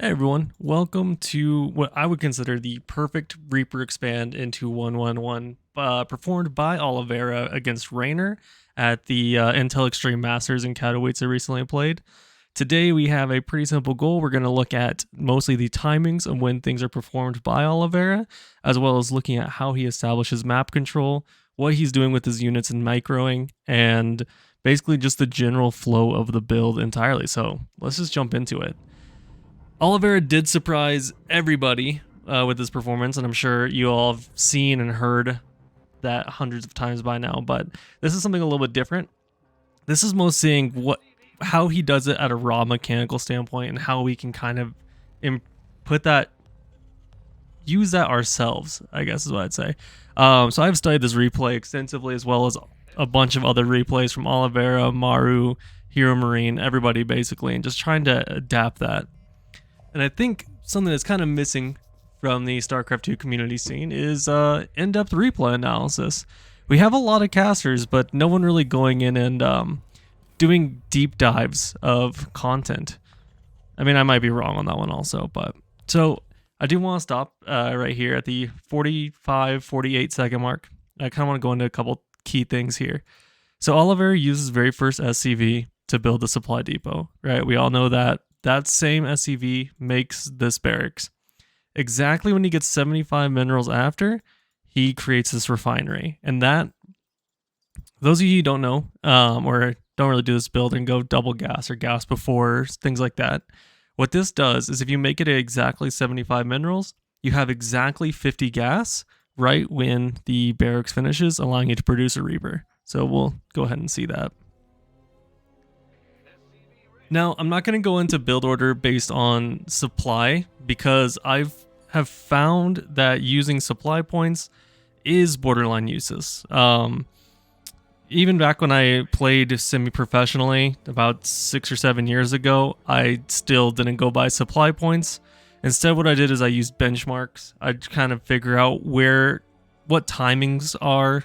Hey everyone, welcome to what I would consider the perfect Reaper expand into 1-1-1 performed by Oliveira against Reynor at the Intel Extreme Masters in Katowice I recently played. Today we have a pretty simple goal. We're going to look at mostly the timings of when things are performed by Oliveira, as well as looking at how he establishes map control, what he's doing with his units and microing, and basically just the general flow of the build entirely. So let's just jump into it. Oliveira did surprise everybody with his performance, and I'm sure you all have seen and heard that hundreds of times by now, but this is something a little bit different. This is most seeing how he does it at a raw mechanical standpoint and how we can kind of use that ourselves, I guess is what I'd say. So I've studied this replay extensively, as well as a bunch of other replays from Oliveira, Maru, Hero Marine, everybody basically, and just trying to adapt that. And I think something that's kind of missing from the Starcraft 2 community scene is in-depth replay analysis. We have a lot of casters, but no one really going in and doing deep dives of content. I mean, I might be wrong on that one also, but so I do want to stop right here at the 45-48 second mark. I kind of want to go into a couple key things here. So Oliveira uses very first SCV to build the supply depot, right? We all know that. That same SCV makes this barracks. Exactly when he gets 75 minerals after, he creates this refinery. And that, those of you who don't know, or don't really do this build and go double gas or gas before, things like that, what this does is if you make it at exactly 75 minerals, you have exactly 50 gas right when the barracks finishes, allowing you to produce a Reaper. So we'll go ahead and see that. Now, I'm not going to go into build order based on supply because I have found that using supply points is borderline useless. Even back when I played semi-professionally about 6 or 7 years ago, I still didn't go by supply points. Instead, what I did is I used benchmarks. I'd kind of figure out what timings are,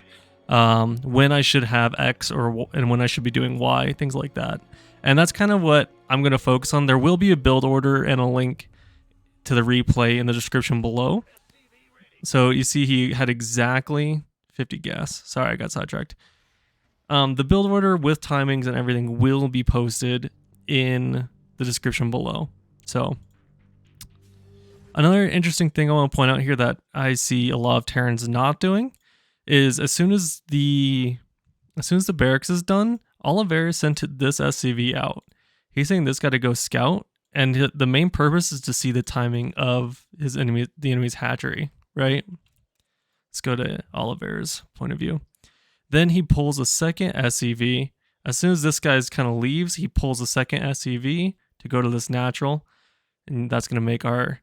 when I should have X and when I should be doing Y, things like that. And that's kind of what I'm going to focus on. There will be a build order and a link to the replay in the description below. So you see he had exactly 50 gas. Sorry, I got sidetracked. The build order with timings and everything will be posted in the description below. So another interesting thing I want to point out here that I see a lot of Terrans not doing is as soon as the barracks is done, Oliveira sent this SCV out. He's saying this got to go scout, and the main purpose is to see the timing of the enemy's hatchery, right? Let's go to Oliveira's point of view. Then he pulls a second SCV. As soon as this guy's kind of leaves, he pulls a second SCV to go to this natural, and that's going to make our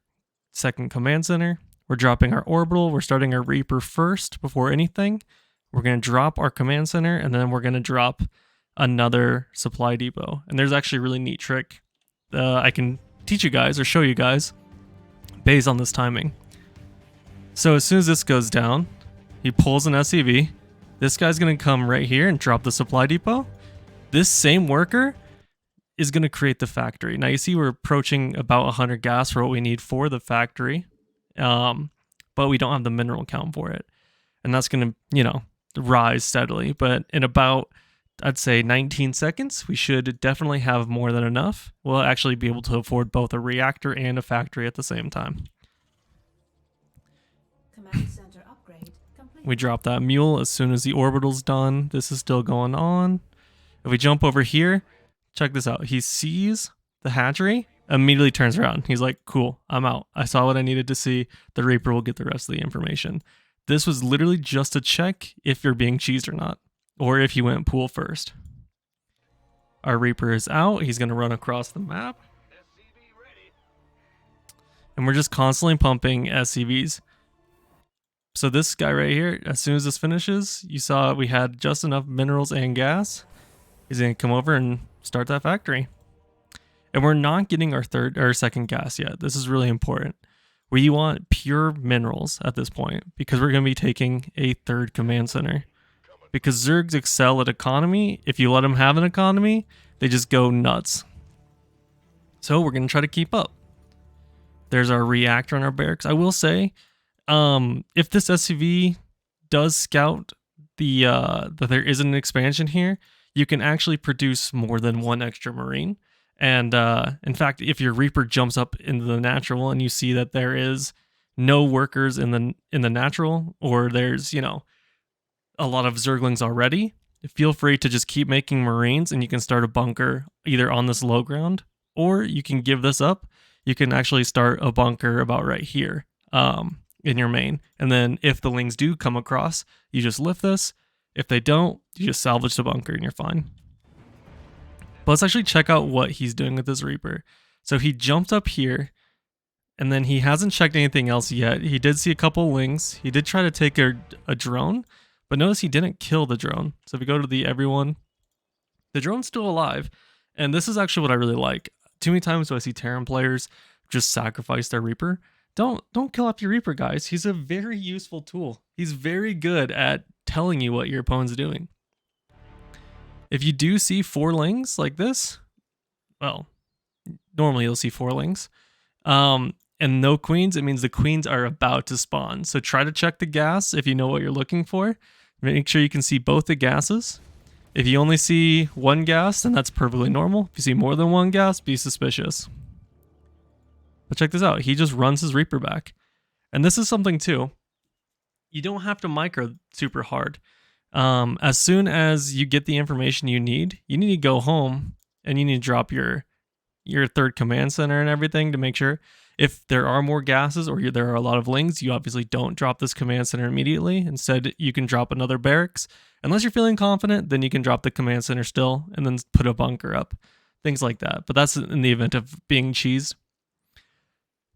second command center. We're dropping our orbital. We're starting our Reaper first before anything. We're going to drop our command center, and then we're going to drop another supply depot. And there's actually a really neat trick I can teach you guys or show you guys based on this timing. So as soon as this goes down, he pulls an SCV. This guy's going to come right here and drop the supply depot. This same worker is going to create the factory. Now you see we're approaching about 100 gas for what we need for the factory, but we don't have the mineral count for it. And that's going to, rise steadily. But in about, I'd say 19 seconds, we should definitely have more than enough. We'll actually be able to afford both a reactor and a factory at the same time. Command center upgrade complete. We drop that mule as soon as the orbital's done. This is still going on. If we jump over here, check this out. He sees the hatchery, immediately turns around. He's like, cool, I'm out. I saw what I needed to see. The Reaper will get the rest of the information. This was literally just to check if you're being cheesed or not, or if you went pool first. Our Reaper is out. He's going to run across the map. And we're just constantly pumping SCVs. So this guy right here, as soon as this finishes, you saw we had just enough minerals and gas. He's going to come over and start that factory. And we're not getting our second gas yet. This is really important. We want pure minerals at this point because we're going to be taking a third command center. Because Zergs excel at economy. If you let them have an economy, they just go nuts. So we're going to try to keep up. There's our reactor in our barracks. I will say, if this SCV does scout that there isn't an expansion here, you can actually produce more than one extra Marine. And in fact, if your Reaper jumps up into the natural and you see that there is no workers in the natural, or there's, you know, a lot of Zerglings already, feel free to just keep making Marines, and you can start a bunker either on this low ground, or you can give this up. You can actually start a bunker about right here in your main. And then if the lings do come across, you just lift this. If they don't, you just salvage the bunker and you're fine. But let's actually check out what he's doing with this Reaper. So he jumped up here, and then he hasn't checked anything else yet. He did see a couple lings. He did try to take a drone, but notice he didn't kill the drone. So if we go to the everyone, the drone's still alive. And this is actually what I really like. Too many times do I see Terran players just sacrifice their Reaper. Don't kill off your Reaper, guys. He's a very useful tool. He's very good at telling you what your opponent's doing. If you do see 4 lings like this, well, normally you'll see 4 lings, and no queens, it means the queens are about to spawn. So try to check the gas if you know what you're looking for. Make sure you can see both the gases. If you only see one gas, then that's perfectly normal. If you see more than one gas, be suspicious. But check this out. He just runs his Reaper back. And this is something too. You don't have to micro super hard. As soon as you get the information you need to go home and you need to drop your third command center and everything to make sure. If there are more gases or there are a lot of lings, you obviously don't drop this command center immediately. Instead, you can drop another barracks. Unless you're feeling confident, then you can drop the command center still and then put a bunker up. Things like that. But that's in the event of being cheesed.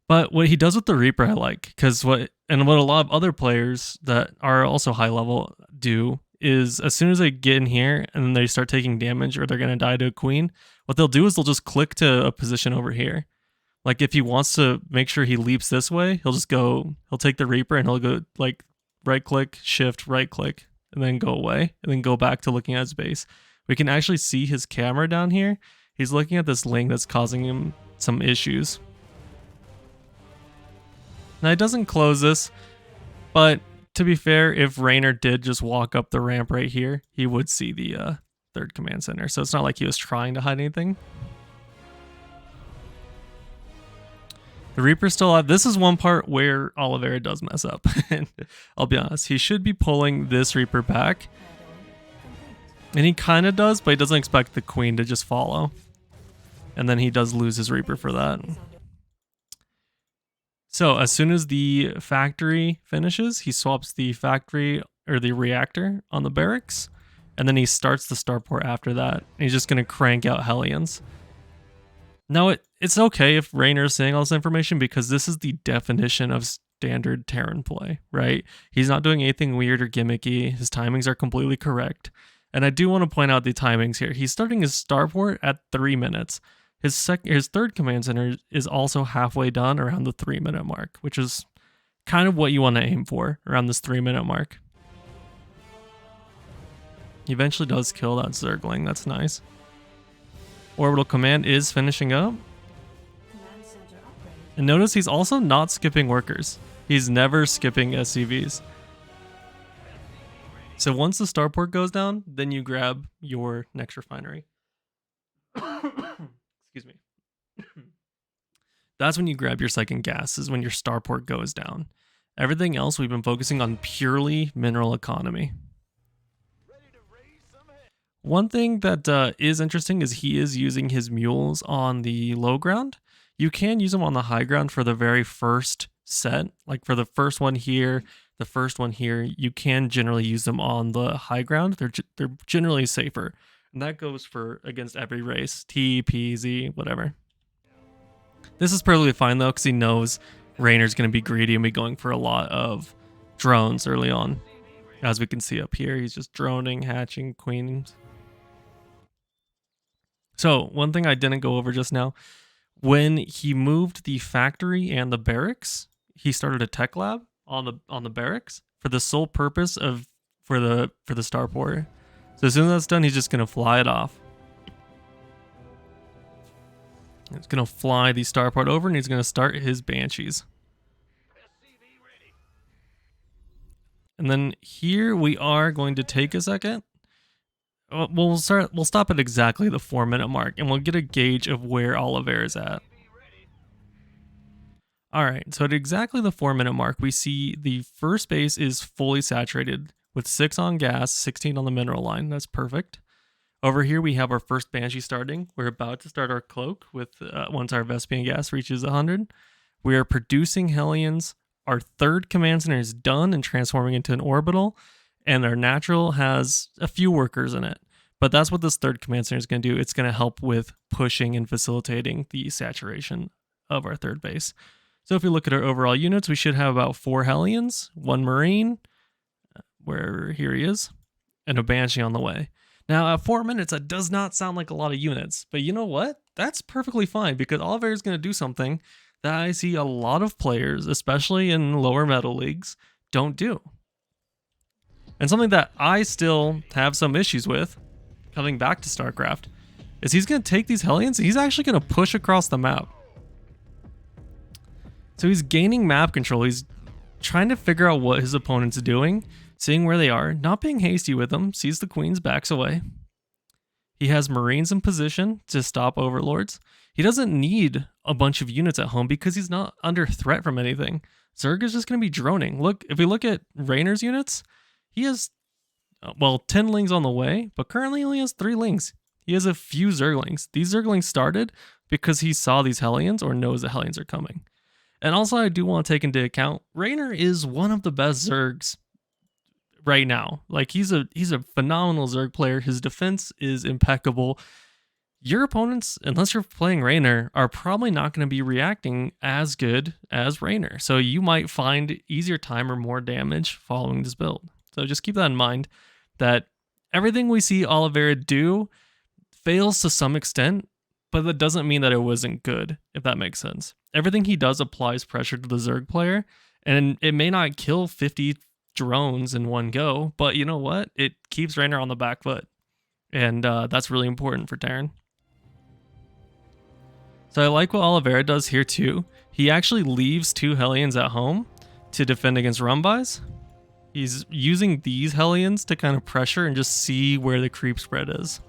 But what he does with the Reaper, I like, because what a lot of other players that are also high level do is as soon as they get in here and then they start taking damage or they're going to die to a queen, what they'll do is they'll just click to a position over here. Like if he wants to make sure he leaps this way, he'll take the Reaper and he'll go like right click, shift, right click, and then go away and then go back to looking at his base. We can actually see his camera down here. He's looking at this ling that's causing him some issues. Now he doesn't close this, but to be fair, if Reynor did just walk up the ramp right here, he would see the third command center. So it's not like he was trying to hide anything. The Reaper's still alive. This is one part where Oliveira does mess up. And I'll be honest, he should be pulling this Reaper back. And he kind of does, but he doesn't expect the queen to just follow. And then he does lose his Reaper for that. So as soon as the factory finishes, he swaps the factory or the reactor on the barracks. And then he starts the starport after that. And he's just going to crank out Hellions. Now, it's okay if Reynor is saying all this information because this is the definition of standard Terran play, right? He's not doing anything weird or gimmicky. His timings are completely correct. And I do want to point out the timings here. He's starting his starport at 3 minutes. His third command center is also halfway done around the 3-minute mark, which is kind of what you want to aim for around this 3-minute mark. He eventually does kill that Zergling. That's nice. Orbital command is finishing up. And notice he's also not skipping workers. He's never skipping SCVs. So once the starport goes down, then you grab your next refinery. Excuse me. That's when you grab your second gas, is when your starport goes down. Everything else we've been focusing on purely mineral economy. One thing that is interesting is he is using his mules on the low ground. You can use them on the high ground for the very first set. Like for the first one here, the first one here, you can generally use them on the high ground. They're generally safer. And that goes for against every race. T, P, Z, whatever. This is perfectly fine though, because he knows Reynor's going to be greedy and be going for a lot of drones early on. As we can see up here, he's just droning, hatching, queens. So one thing I didn't go over just now, when he moved the factory and the barracks, he started a tech lab on the barracks for the sole purpose of for the starport. So as soon as that's done, he's just gonna fly it off. He's going to fly the starport over and he's going to start his banshees. And then here we are going to take a second. We'll stop at exactly the 4-minute mark and we'll get a gauge of where Oliveira is at. All right, so at exactly the 4-minute mark, we see the first base is fully saturated with 6 on gas, 16 on the mineral line. That's perfect. Over here, we have our first Banshee starting. We're about to start our cloak with once our Vespian gas reaches 100. We are producing Hellions. Our third command center is done and transforming into an orbital, and our natural has a few workers in it. But that's what this third command center is going to do. It's going to help with pushing and facilitating the saturation of our third base. So if we look at our overall units, we should have about 4 Hellions, 1 Marine, where here he is, and a Banshee on the way. Now, at 4 minutes, that does not sound like a lot of units, but you know what? That's perfectly fine because Oliveira is going to do something that I see a lot of players, especially in lower metal leagues, don't do. And something that I still have some issues with, coming back to Starcraft, is he's going to take these Hellions and he's actually going to push across the map. So he's gaining map control. He's trying to figure out what his opponent's doing, seeing where they are, not being hasty with them, sees the queens, backs away. He has Marines in position to stop overlords. He doesn't need a bunch of units at home because he's not under threat from anything. Zerg is just going to be droning. Look, if we look at Reynor's units, he has, 10 lings on the way, but currently only has 3 lings. He has a few Zerglings. These Zerglings started because he saw these Hellions or knows the Hellions are coming. And also, I do want to take into account, Reynor is one of the best Zergs right now. Like, he's a phenomenal Zerg player. His defense is impeccable. Your opponents, unless you're playing Reynor, are probably not going to be reacting as good as Reynor. So you might find easier time or more damage following this build. So just keep that in mind, that everything we see Oliveira do fails to some extent, but that doesn't mean that it wasn't good, if that makes sense. Everything he does applies pressure to the Zerg player, and it may not kill 50 drones in one go, but you know what? It keeps Reynor on the back foot, and that's really important for Terran. So I like what Oliveira does here too. He actually leaves 2 Hellions at home to defend against Rumbais. He's using these Hellions to kind of pressure and just see where the creep spread is.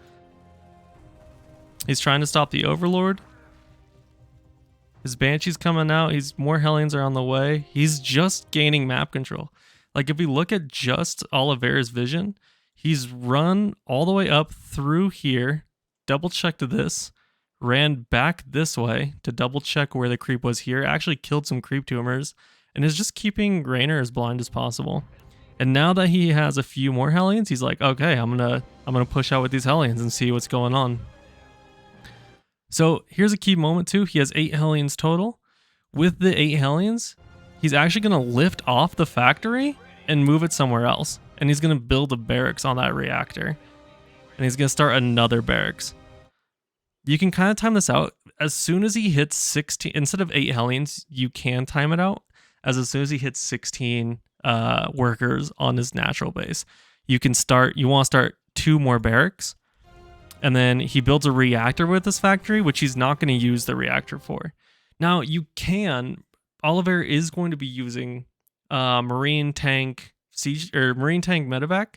He's trying to stop the Overlord. His Banshee's coming out. More Hellions are on the way. He's just gaining map control. Like, if we look at just Oliveira's vision, he's run all the way up through here, double checked this, ran back this way to double check where the creep was here, actually killed some creep tumors, and is just keeping Reynor as blind as possible. And now that he has a few more Hellions, he's like, okay, I'm gonna push out with these Hellions and see what's going on. So here's a key moment too. He has 8 Hellions total. With the 8 Hellions, he's actually going to lift off the factory and move it somewhere else. And he's going to build a barracks on that reactor. And he's going to start another barracks. You can kind of time this out. As soon as he hits 16, instead of 8 Hellions, you can time it out. As soon as he hits 16 workers on his natural base, you want to start 2 more barracks. And then he builds a reactor with this factory, which he's not going to use the reactor for. Now, Oliveira is going to be using Marine Tank Medevac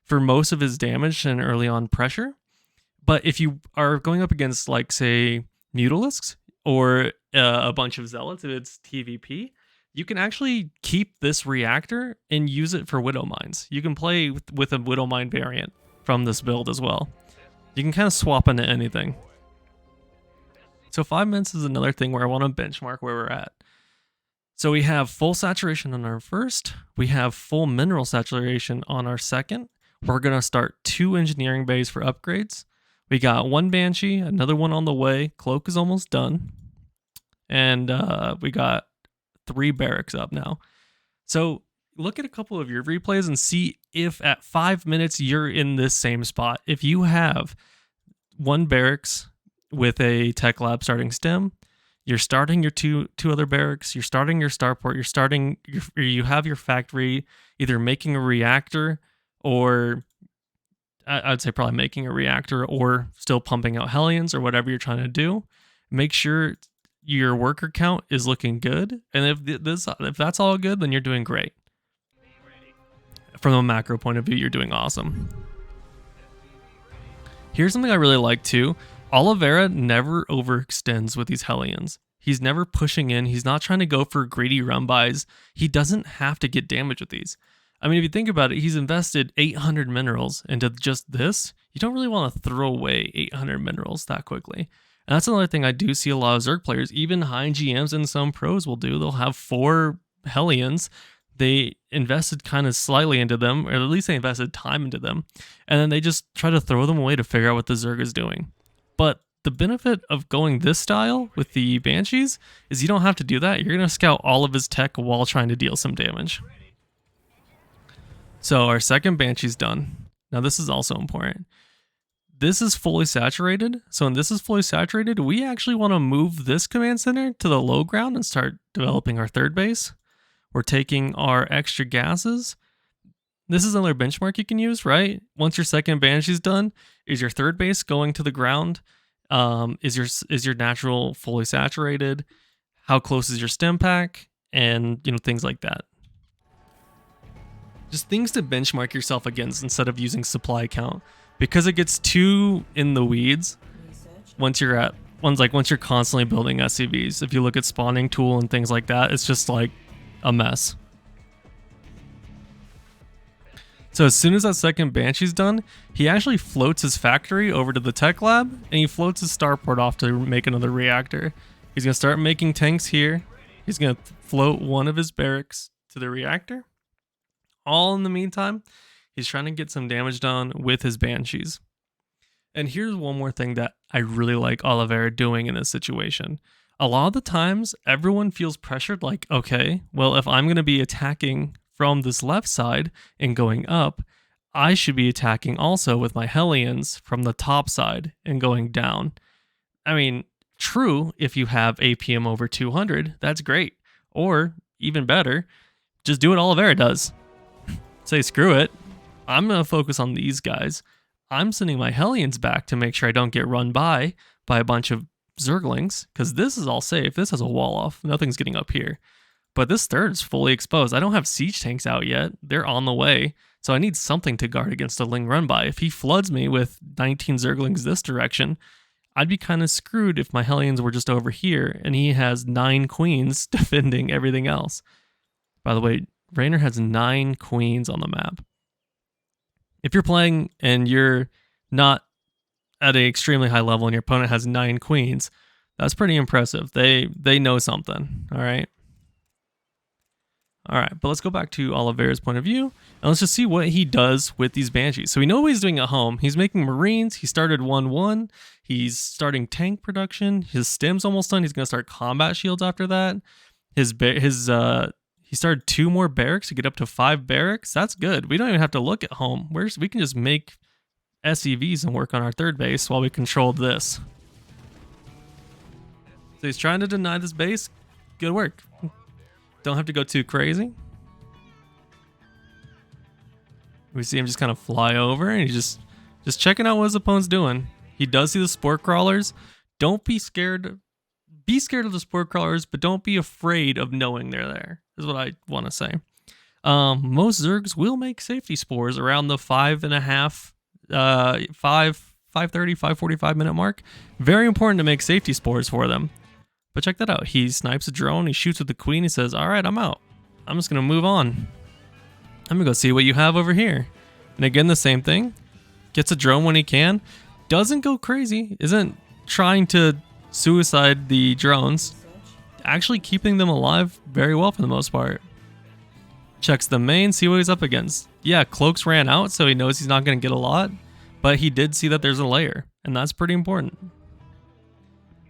for most of his damage and early on pressure. But if you are going up against, like, say, Mutalisks or a bunch of Zealots, if it's TVP, you can actually keep this reactor and use it for Widow Mines. You can play with a Widow Mine variant from this build as well. You can kind of swap into anything. So 5 minutes is another thing where I want to benchmark where we're at. So we have full saturation on our first. We have full mineral saturation on our second. We're going to start 2 engineering bays for upgrades. We got 1 Banshee, another one on the way. Cloak is almost done. And we got 3 barracks up now. So look at a couple of your replays and see if at 5 minutes you're in this same spot. If you have 1 barracks with a tech lab starting stem, you're starting your two other barracks, you're starting your starport, you have your factory either making a reactor, or I'd say probably making a reactor, or still pumping out Hellions or whatever you're trying to do. make sure your worker count is looking good. And if that's all good, then you're doing great. From a macro point of view, you're doing awesome. Here's something I really like too. Oliveira never overextends with these Hellions. He's never pushing in. He's not trying to go for greedy run buys. He doesn't have to get damage with these. I mean, if you think about it, he's invested 800 minerals into just this. You don't really want to throw away 800 minerals that quickly. And that's another thing I do see a lot of Zerg players, even high GMs and some pros will do. They'll have 4 Hellions. They invested kind of slightly into them, or at least they invested time into them. And then they just try to throw them away to figure out what the Zerg is doing. But the benefit of going this style with the Banshees is you don't have to do that. You're going to scout all of his tech while trying to deal some damage. So our second Banshee's done. Now this is also important. This is fully saturated. So when this is fully saturated, we actually want to move this command center to the low ground and start developing our third base. We're taking our extra gases. This is another benchmark you can use, right? Once your second Banshee's done, is your third base going to the ground? Is your natural fully saturated? How close is your stem pack? And things like that. Just things to benchmark yourself against instead of using supply count, because it gets too in the weeds once you're constantly building SCVs. If you look at spawning tool and things like that, it's just like a mess. So as soon as that second Banshee's done, he actually floats his factory over to the tech lab, and he floats his starport off to make another reactor. He's going to start making tanks here. He's going to float one of his barracks to the reactor. All in the meantime, he's trying to get some damage done with his Banshees. And here's one more thing that I really like Oliveira doing in this situation. A lot of the times, everyone feels pressured like, okay, well, if I'm going to be attacking from this left side and going up, I should be attacking also with my Hellions from the top side and going down. I mean, true, if you have APM over 200, that's great. Or, even better, just do what Oliveira does. Say, screw it, I'm going to focus on these guys. I'm sending my Hellions back to make sure I don't get run by a bunch of Zerglings, because this is all safe. This has a wall off. Nothing's getting up here. But this third is fully exposed. I don't have siege tanks out yet. They're on the way. So I need something to guard against a Ling run by. If he floods me with 19 Zerglings this direction, I'd be kind of screwed if my Hellions were just over here and he has 9 queens defending everything else. By the way, Reynor has 9 queens on the map. If you're playing and you're not at an extremely high level and your opponent has 9 queens, that's pretty impressive. They know something, all right? All right, but let's go back to Oliveira's point of view, and let's just see what he does with these Banshees. So we know what he's doing at home. He's making Marines. He started 1-1. He's starting tank production. His stem's almost done. He's going to start combat shields after that. He started 2 more barracks to get up to 5 barracks. That's good. We don't even have to look at home. We can just make SCVs and work on our third base while we control this. So he's trying to deny this base. Good work. Don't have to go too crazy. We see him just kind of fly over, and he's just checking out what his opponent's doing. He does see the spore crawlers. Don't be scared. Be scared of the spore crawlers, but don't be afraid of knowing they're there, is what I want to say. Most Zergs will make safety spores around the 5.5, 5:30, 5:45 minute mark. Very important to make safety spores for them. But check that out. He snipes a drone. He shoots with the queen. He says, all right, I'm out. I'm just going to move on. I'm going to go see what you have over here. And again, the same thing. Gets a drone when he can. Doesn't go crazy. Isn't trying to suicide the drones. Actually keeping them alive very well for the most part. Checks the main, see what he's up against. Yeah, cloaks ran out, so he knows he's not going to get a lot. But he did see that there's a layer. And that's pretty important.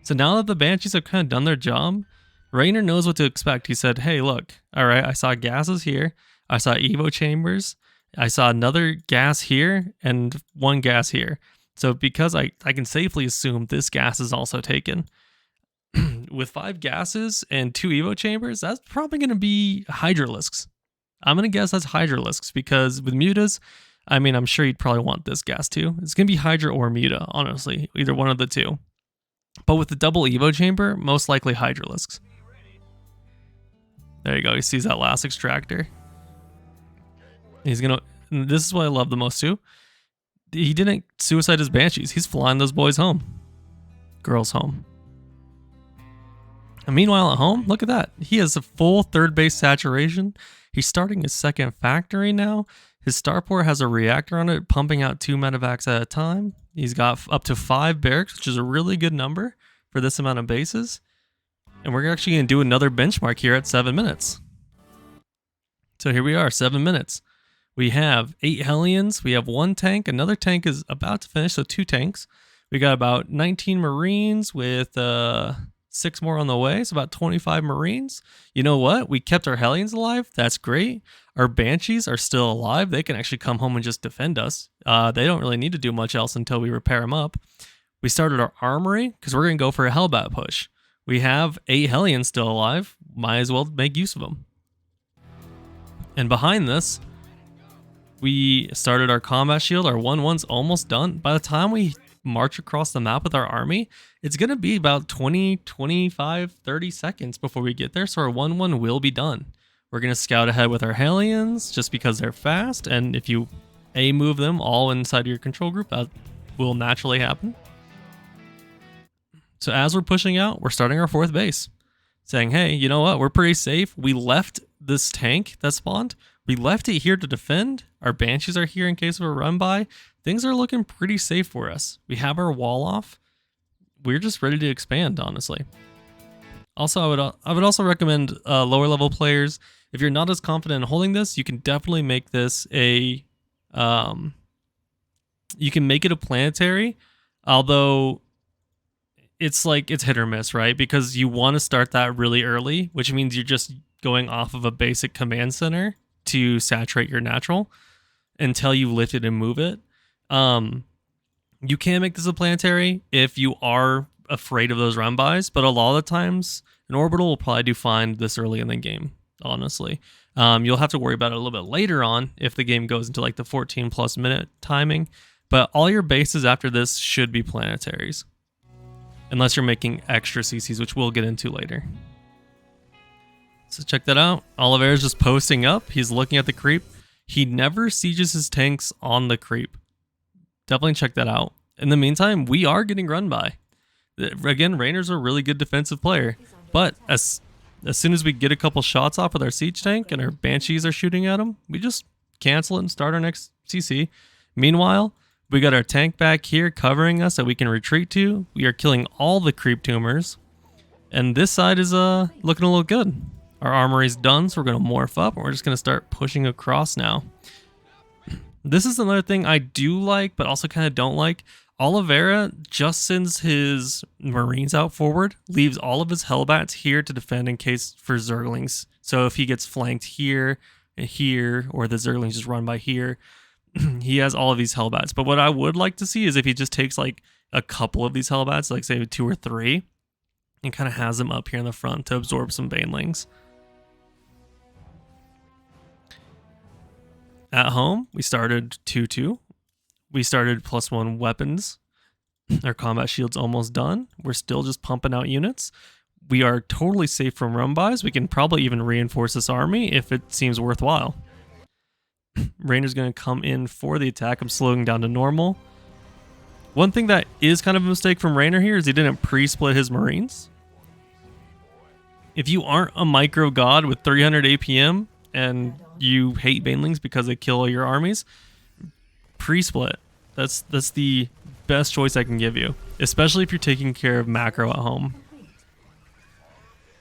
So now that the Banshees have kind of done their job, Reynor knows what to expect. He said, hey, look, all right, I saw gases here. I saw Evo chambers. I saw another gas here and 1 gas here. So because I can safely assume this gas is also taken. With 5 gases and 2 Evo chambers, that's probably going to be Hydralisks. I'm going to guess that's Hydralisks because with Mutas, I mean, I'm sure you'd probably want this gas too. It's going to be Hydra or Muta, honestly, either one of the two. But with the double Evo chamber, most likely Hydralisks. There you go. He sees that last extractor. He's gonna. This is what I love the most too. He didn't suicide his banshees. He's flying those boys home, girls home. And meanwhile, at home, look at that. He has a full third base saturation. He's starting his second factory now. His starport has a reactor on it, pumping out 2 medevacs at a time. He's got up to 5 barracks, which is a really good number for this amount of bases. And we're actually going to do another benchmark here at 7 minutes. So here we are, 7 minutes. We have 8 Hellions. We have 1 tank. Another tank is about to finish, so 2 tanks. We got about 19 Marines with 6 more on the way, so about 25 Marines. You know what? We kept our Hellions alive. That's great. Our Banshees are still alive. They can actually come home and just defend us. They don't really need to do much else until we repair them up. We started our armory because we're going to go for a Hellbat push. We have 8 Hellions still alive. Might as well make use of them. And behind this, we started our combat shield. Our 1-1's almost done. By the time we march across the map with our army, it's going to be about 20, 25, 30 seconds before we get there. So our 1-1 will be done. We're going to scout ahead with our Hellions just because they're fast. And if you move them all inside your control group, that will naturally happen. So as we're pushing out, we're starting our 4th base. Saying, hey, you know what? We're pretty safe. We left this tank that spawned. We left it here to defend. Our Banshees are here in case of a run by. Things are looking pretty safe for us. We have our wall off. We're just ready to expand, honestly. Also, I would also recommend lower level players. If you're not as confident in holding this, you can definitely make this a you can make it a planetary, although it's hit or miss, right? Because you want to start that really early, which means you're just going off of a basic command center to saturate your natural until you lift it and move it. You can make this a planetary if you are afraid of those run bys, but a lot of the times an orbital will probably do fine this early in the game, honestly. You'll have to worry about it a little bit later on if the game goes into like the 14 plus minute timing, but all your bases after this should be planetaries. Unless you're making extra CCs, which we'll get into later. So check that out. Oliveira's just posting up. He's looking at the creep. He never sieges his tanks on the creep. Definitely check that out. In the meantime, we are getting run by. Again, Reynor's a really good defensive player. But as soon as we get a couple shots off with our siege tank and our Banshees are shooting at him, we just cancel it and start our next CC. Meanwhile, we got our tank back here covering us that we can retreat to. We are killing all the creep tumors. And this side is looking a little good. Our armory's done, so we're going to morph up, and we're just going to start pushing across now. This is another thing I do like, but also kind of don't like. Oliveira just sends his Marines out forward, leaves all of his Hellbats here to defend in case for Zerglings. So if he gets flanked here and here, or the Zerglings just run by here, he has all of these Hellbats. But what I would like to see is if he just takes like a couple of these Hellbats, like say 2 or 3, and kind of has them up here in the front to absorb some Banelings. At home, we started 2-2. We started +1 weapons. Our combat shield's almost done. We're still just pumping out units. We are totally safe from run bys. We can probably even reinforce this army if it seems worthwhile. Reynor's going to come in for the attack. I'm slowing down to normal. One thing that is kind of a mistake from Reynor here is he didn't pre-split his Marines. If you aren't a micro god with 300 APM and you hate Banelings because they kill all your armies, pre-split. That's the best choice I can give you, especially if you're taking care of macro at home.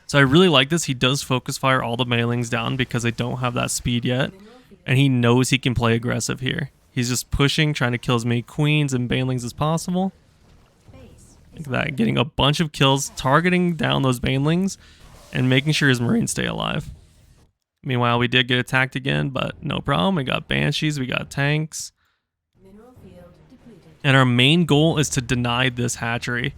So I really like this. He does focus fire all the Banelings down because they don't have that speed yet, and he knows he can play aggressive here. He's just pushing, trying to kill as many queens and Banelings as possible. Like that, getting a bunch of kills, targeting down those Banelings, and making sure his Marines stay alive. Meanwhile, we did get attacked again, but no problem. We got Banshees, we got tanks. And our main goal is to deny this hatchery.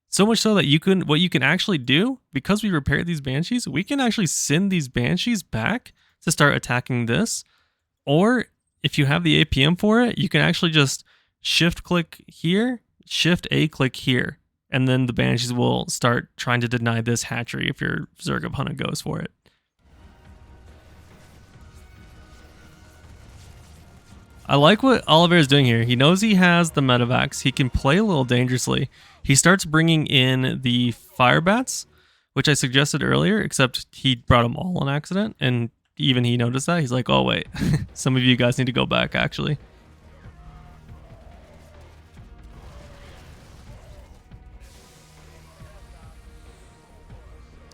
So much so that what you can actually do, because we repaired these Banshees, we can actually send these Banshees back to start attacking this. Or if you have the APM for it, you can actually just shift click here, shift A click here. And then the Banshees will start trying to deny this hatchery if your Zerg opponent goes for it. I like what Oliveira is doing here. He knows he has the Medivacs. He can play a little dangerously. He starts bringing in the Fire Bats, which I suggested earlier, except he brought them all on accident. And even he noticed that. He's like, oh, wait, some of you guys need to go back, actually.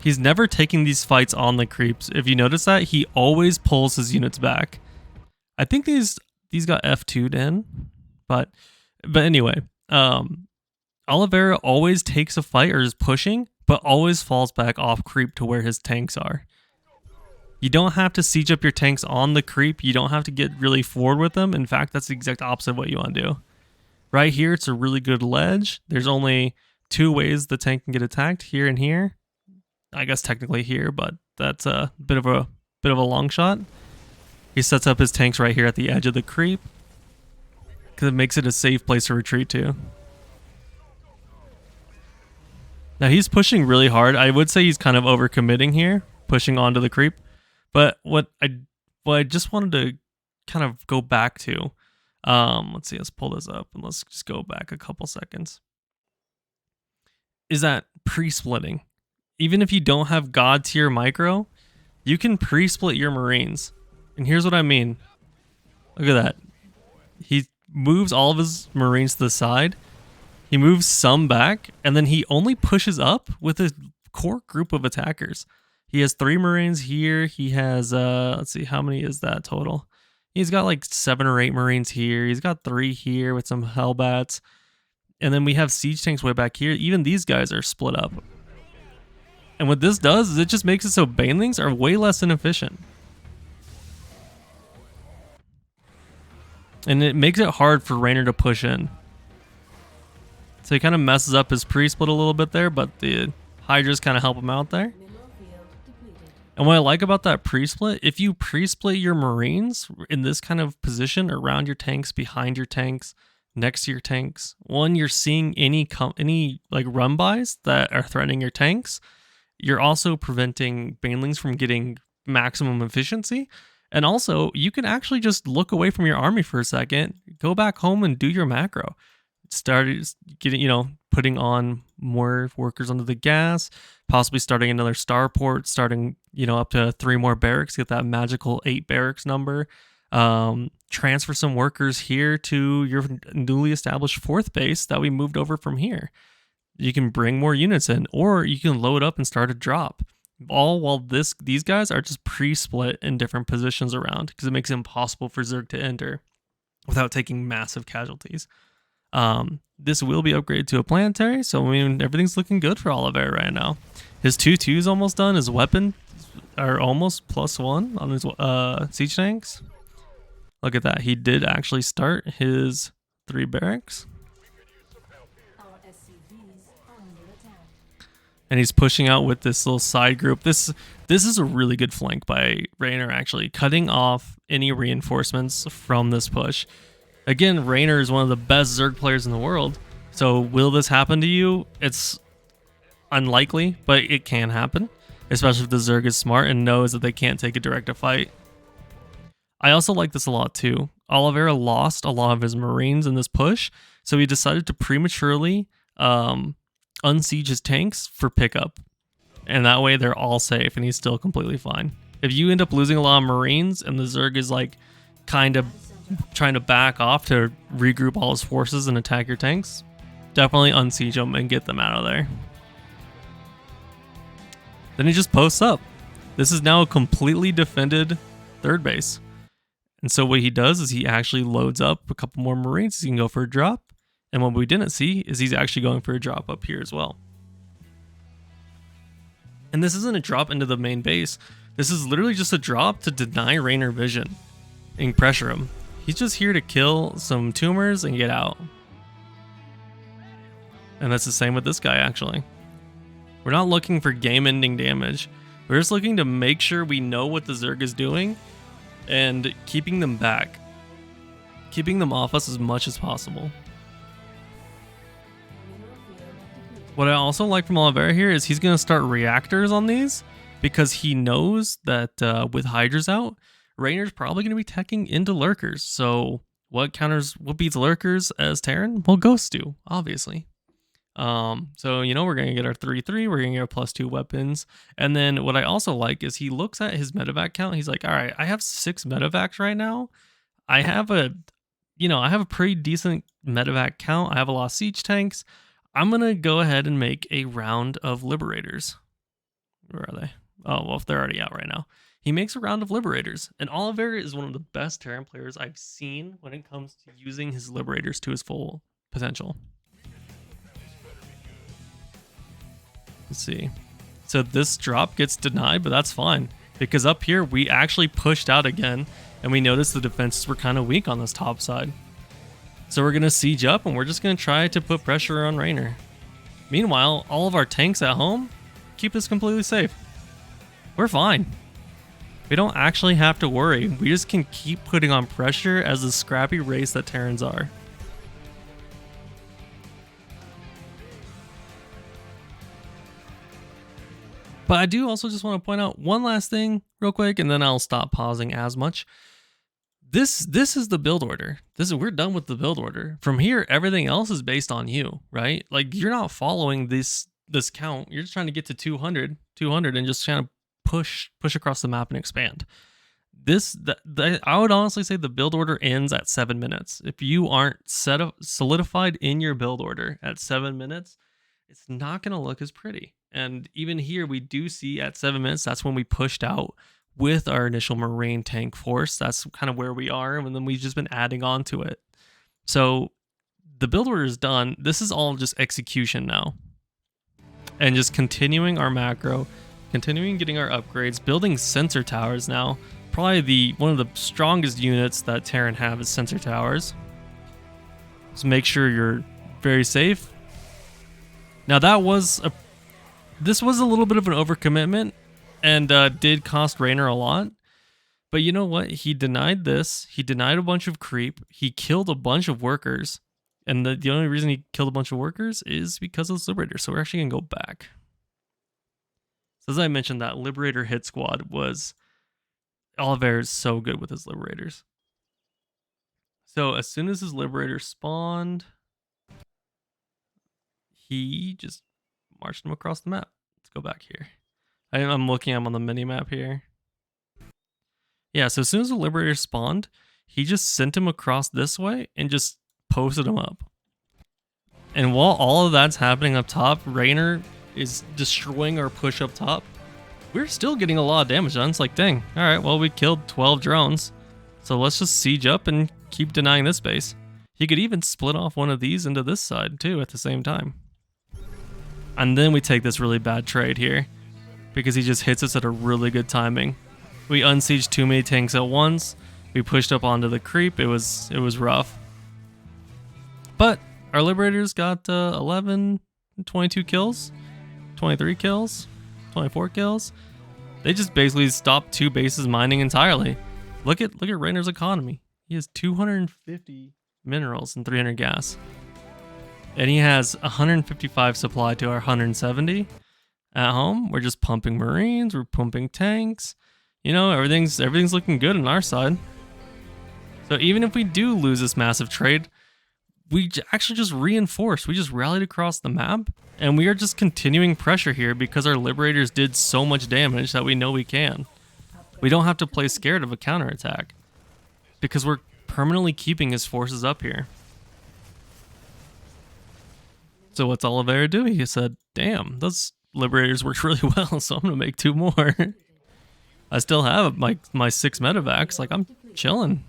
He's never taking these fights on the creeps. If you notice that, he always pulls his units back. I think these got F2'd in, but anyway, Oliveira always takes a fight or is pushing, but always falls back off creep to where his tanks are. You don't have to siege up your tanks on the creep. You don't have to get really forward with them. In fact, that's the exact opposite of what you want to do. Right here, it's a really good ledge. There's only 2 ways the tank can get attacked, here and here. I guess technically here, but that's a bit of a long shot. He sets up his tanks right here at the edge of the creep because it makes it a safe place to retreat to. Now he's pushing really hard. I would say he's kind of overcommitting here, pushing onto the creep. But what I just wanted to kind of go back to, let's see, let's pull this up and let's just go back a couple seconds. Is that pre-splitting? Even if you don't have God tier micro, you can pre-split your Marines. And here's what I mean. Look at that. He moves all of his Marines to the side. He moves some back, and then he only pushes up with a core group of attackers. He has 3 Marines here. He has, let's see, how many is that total? He's got like 7 or 8 Marines here. He's got 3 here with some Hellbats. And then we have siege tanks way back here. Even these guys are split up. And what this does is it just makes it so banelings are way less inefficient. And it makes it hard for Reynor to push in. So he kind of messes up his pre-split a little bit there, but the Hydras kind of help him out there. And what I like about that pre-split, if you pre-split your Marines in this kind of position around your tanks, behind your tanks, next to your tanks, one, you're seeing any like run-bys that are threatening your tanks. You're also preventing banelings from getting maximum efficiency. And also, you can actually just look away from your army for a second, go back home and do your macro. Start getting, putting on more workers under the gas, possibly starting another starport, starting, up to 3 more barracks, get that magical 8 barracks number. Transfer some workers here to your newly established 4th base that we moved over from here. You can bring more units in, or you can load up and start a drop. All while these guys are just pre-split in different positions around, because it makes it impossible for Zerg to enter without taking massive casualties. This will be upgraded to a planetary, so everything's looking good for Oliveira right now. His 2/2's almost done. His weapon are almost +1 on his siege tanks. Look at that. He did actually start his 3 barracks. And he's pushing out with this little side group. This is a really good flank by Reynor, actually, cutting off any reinforcements from this push. Again, Reynor is one of the best Zerg players in the world. So will this happen to you? It's unlikely, but it can happen, especially if the Zerg is smart and knows that they can't take a direct fight. I also like this a lot too. Oliveira lost a lot of his Marines in this push, so he decided to prematurely unsiege his tanks for pickup, and that way they're all safe and he's still completely fine. If you end up losing a lot of Marines and the Zerg is like kind of trying to back off to regroup all his forces and attack your tanks, definitely unsiege them and get them out of there. Then he just posts up. This is now a completely defended 3rd base, and so what he does is he actually loads up a couple more Marines. He can go for a drop. And what we didn't see is he's actually going for a drop up here as well. And this isn't a drop into the main base. This is literally just a drop to deny Reynor vision and pressure him. He's just here to kill some tumors and get out. And that's the same with this guy, actually. We're not looking for game-ending damage. We're just looking to make sure we know what the Zerg is doing and keeping them back. Keeping them off us as much as possible. What I also like from Oliveira here is he's going to start reactors on these because he knows that with Hydra's out, Reynor's probably going to be teching into lurkers. So what beats lurkers as Terran? Well, Ghosts do, obviously. So we're gonna get our 3/3, we're gonna get our +2 weapons. And then what I also like is he looks at his medevac count, he's like, all right, I have 6 medevacs right now. I have a pretty decent medevac count. I have a lot of siege tanks. I'm gonna go ahead and make a round of liberators. Where are they? Oh, well, if they're already out right now. He makes a round of liberators, and Oliveira is one of the best Terran players I've seen when it comes to using his liberators to his full potential. Let's see. So this drop gets denied, but that's fine because up here we actually pushed out again and we noticed the defenses were kind of weak on this top side. So we're going to siege up and we're just going to try to put pressure on Reynor. Meanwhile, all of our tanks at home keep us completely safe. We're fine. We don't actually have to worry. We just can keep putting on pressure as the scrappy race that Terrans are. But I do also just want to point out one last thing real quick, and then I'll stop pausing as much. This is the build order. We're done with the build order. From here, everything else is based on you, right? Like you're not following this count. You're just trying to get to 200, and just trying to push across the map and expand. I would honestly say the build order ends at 7 minutes. If you aren't solidified in your build order at 7 minutes, it's not going to look as pretty. And even here, we do see at 7 minutes, that's when we pushed out with our initial Marine tank force. That's kind of where we are. And then we've just been adding on to it. So the build order is done. This is all just execution now. And just continuing our macro, continuing getting our upgrades, building sensor towers now. Probably one of the strongest units that Terran have is sensor towers. So make sure you're very safe. Now this was a little bit of an overcommitment and did cost Reynor a lot. But you know what? He denied this. He denied a bunch of creep. He killed a bunch of workers. And the only reason he killed a bunch of workers is because of this Liberator. So we're actually going to go back. So as I mentioned, that Liberator hit squad was... Oliveira is so good with his Liberators. So as soon as his Liberator spawned, he just marched him across the map. Let's go back here. I'm looking at him on the mini map here. Yeah, so as soon as the Liberator spawned, he just sent him across this way and just posted him up. And while all of that's happening up top, Reynor is destroying our push up top. We're still getting a lot of damage done. It's like, dang, all right, well, we killed 12 drones. So let's just siege up and keep denying this base. He could even split off one of these into this side too at the same time. And then we take this really bad trade here because he just hits us at a really good timing. We unsieged too many tanks at once. We pushed up onto the creep. It was rough. But our Liberators got 11, 22 kills, 23 kills, 24 kills. They just basically stopped 2 bases mining entirely. Look at Reynor's economy. He has 250 minerals and 300 gas. And he has 155 supply to our 170 at home. We're just pumping Marines, we're pumping tanks. Everything's looking good on our side. So even if we do lose this massive trade, we actually just reinforced. We just rallied across the map, and we are just continuing pressure here because our Liberators did so much damage that we know we can. We don't have to play scared of a counterattack because we're permanently keeping his forces up here. So what's Oliveira doing? He said, damn, those Liberators worked really well, so I'm going to make 2 more. I still have my 6 medevacs. Like, I'm chilling.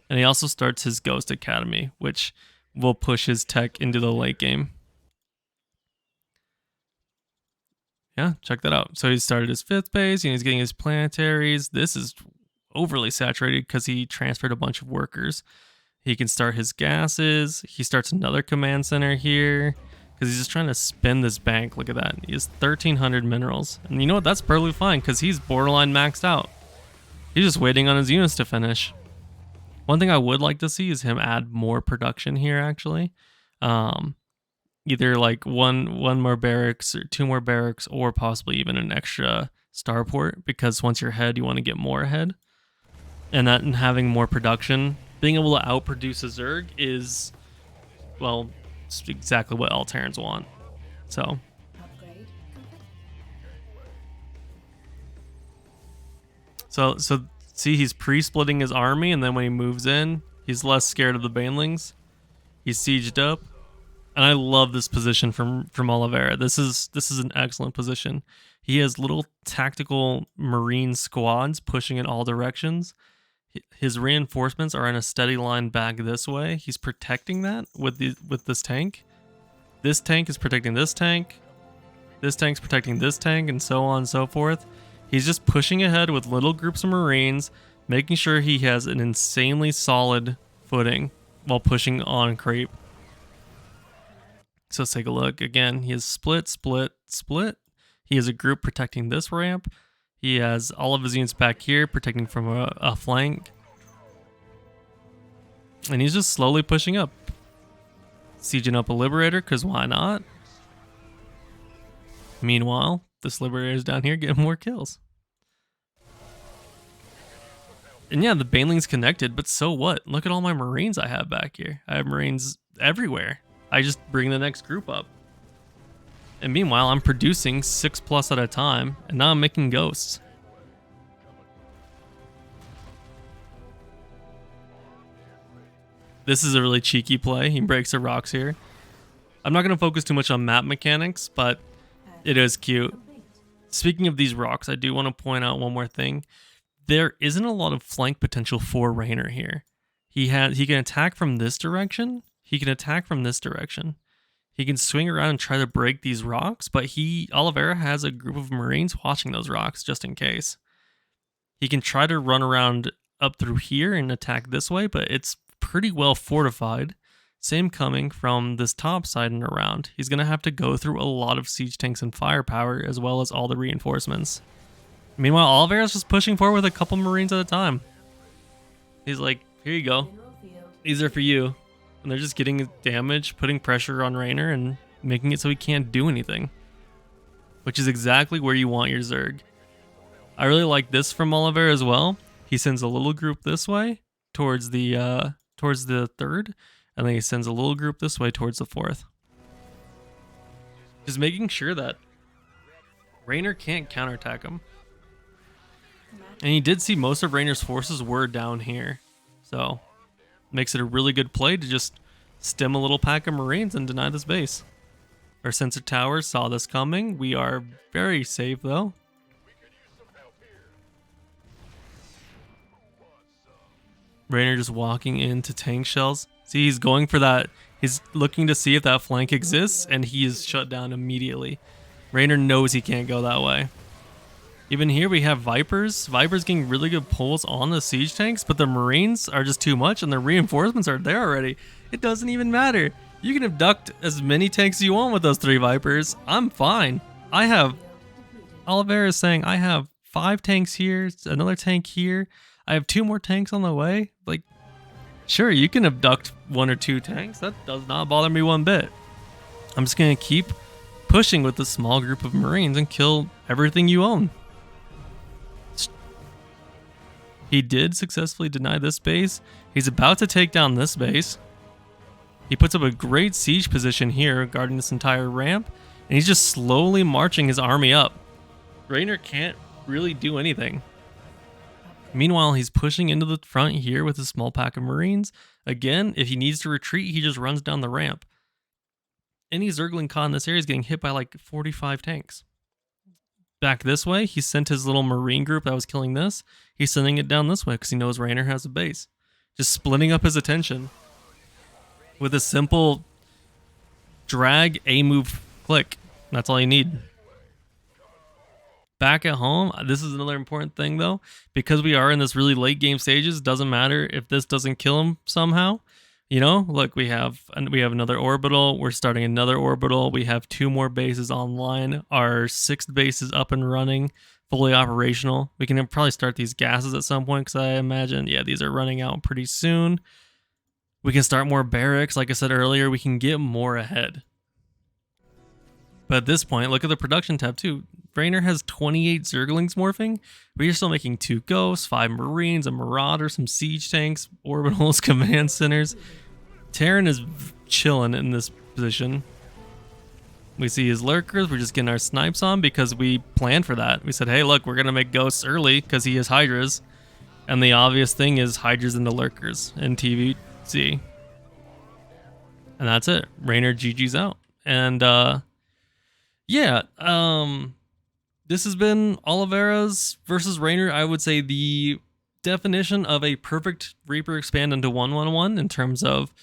And he also starts his Ghost Academy, which will push his tech into the late game. Yeah, check that out. So he started his 5th base, and he's getting his planetaries. This is overly saturated because he transferred a bunch of workers. He can start his gases. He starts another command center here because he's just trying to spin this bank. Look at that. He has 1,300 minerals. And you know what? That's perfectly fine because he's borderline maxed out. He's just waiting on his units to finish. One thing I would like to see is him add more production here, actually. either like one more barracks or 2 more barracks, or possibly even an extra starport, because once you're ahead, you want to get more ahead. And that, and having more production, being able to outproduce a Zerg is, well, it's exactly what all Terrans want. So Upgrade complete. So see, he's pre-splitting his army, and then when he moves in, he's less scared of the banelings. He's sieged up, and I love this position from Oliveira. This is an excellent position. He has little tactical marine squads pushing in all directions. His reinforcements are in a steady line back this way. He's protecting that with this tank. This tank is protecting this tank. This tank's protecting this tank, and so on and so forth. He's just pushing ahead with little groups of Marines, making sure he has an insanely solid footing while pushing on creep. So let's take a look. Again, he has split, split, split. He has a group protecting this ramp. He has all of his units back here protecting from a flank. And he's just slowly pushing up. Sieging up a Liberator, because why not? Meanwhile, this Liberator is down here getting more kills. And yeah, the Baneling's connected, but so what? Look at all my Marines I have back here. I have Marines everywhere. I just bring the next group up. And meanwhile, I'm producing 6+ at a time, and now I'm making ghosts. This is a really cheeky play. He breaks the rocks here. I'm not going to focus too much on map mechanics, but it is cute. Speaking of these rocks, I do want to point out one more thing. There isn't a lot of flank potential for Reynor here. He can attack from this direction. He can attack from this direction. He can swing around and try to break these rocks, but Oliveira has a group of Marines watching those rocks just in case. He can try to run around up through here and attack this way, but it's pretty well fortified. Same coming from this top side and around. He's going to have to go through a lot of siege tanks and firepower, as well as all the reinforcements. Meanwhile, Oliveira's just pushing forward with a couple Marines at a time. He's like, here you go. These are for you. And they're just getting damage, putting pressure on Reynor, and making it so he can't do anything. Which is exactly where you want your Zerg. I really like this from Oliveira as well. He sends a little group this way towards the third, and then he sends a little group this way towards the fourth. Just making sure that Reynor can't counterattack him. And he did see most of Reynor's forces were down here. So makes it a really good play to just stem a little pack of Marines and deny this base. Our sensor towers saw this coming. We are very safe though. Reynor just walking into tank shells. See, he's going for that. He's looking to see if that flank exists, and he is shut down immediately. Reynor knows he can't go that way. Even here we have Vipers. Vipers getting really good pulls on the siege tanks, but the Marines are just too much, and the reinforcements are there already. It doesn't even matter. You can abduct as many tanks as you want with those 3 Vipers. I'm fine. Oliveira is saying I have 5 tanks here, another tank here. I have 2 more tanks on the way. Like, sure, you can abduct 1 or 2 tanks. That does not bother me one bit. I'm just going to keep pushing with this small group of Marines and kill everything you own. He did successfully deny this base. He's about to take down this base. He puts up a great siege position here, guarding this entire ramp, and he's just slowly marching his army up. Reynor can't really do anything. Meanwhile, he's pushing into the front here with a small pack of Marines. Again, if he needs to retreat, he just runs down the ramp. Any Zergling caught in this area is getting hit by like 45 tanks. Back this way, he sent his little Marine group that was killing this. He's sending it down this way because he knows Reynor has a base. Just splitting up his attention with a simple drag, A move, click. That's all you need. Back at home, this is another important thing though, because we are in this really late game stages. Doesn't matter if this doesn't kill him somehow. You know, look, we have another orbital. We're starting another orbital. We have 2 more bases online. Our 6th base is up and running, fully operational. We can probably start these gases at some point because I imagine, yeah, these are running out pretty soon. We can start more barracks. Like I said earlier, we can get more ahead. But at this point, look at the production tab too. Reynor has 28 Zerglings morphing, but you're still making 2 Ghosts, 5 Marines, a Marauder, some Siege Tanks, Orbitals, Command Centers. Terran is chilling in this position. We see his Lurkers. We're just getting our snipes on because we planned for that. We said, hey, look, we're going to make Ghosts early because he has Hydras. And the obvious thing is Hydras into Lurkers in TVC. And that's it. Reynor GG's out. And yeah, this has been Oliveira's versus Reynor. I would say the definition of a perfect Reaper expand into 1-1-1 in terms of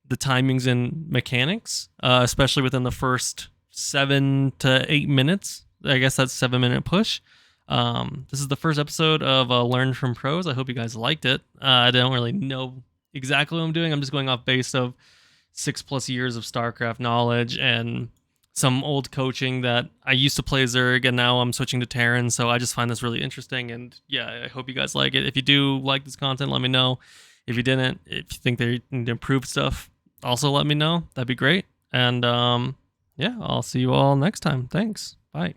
the timings and mechanics, especially within the first 7 to 8 minutes. I guess that's 7-minute push. This is the first episode of Learn from Pros. I hope you guys liked it. I don't really know exactly what I'm doing. I'm just going off base of 6+ years of Starcraft knowledge and some old coaching that I used to play Zerg and now I'm switching to Terran. So I just find this really interesting. And yeah, I hope you guys like it. If you do like this content, let me know. If you didn't, if you think they need to improve stuff, also let me know. That'd be great. And yeah, I'll see you all next time. Thanks. Bye.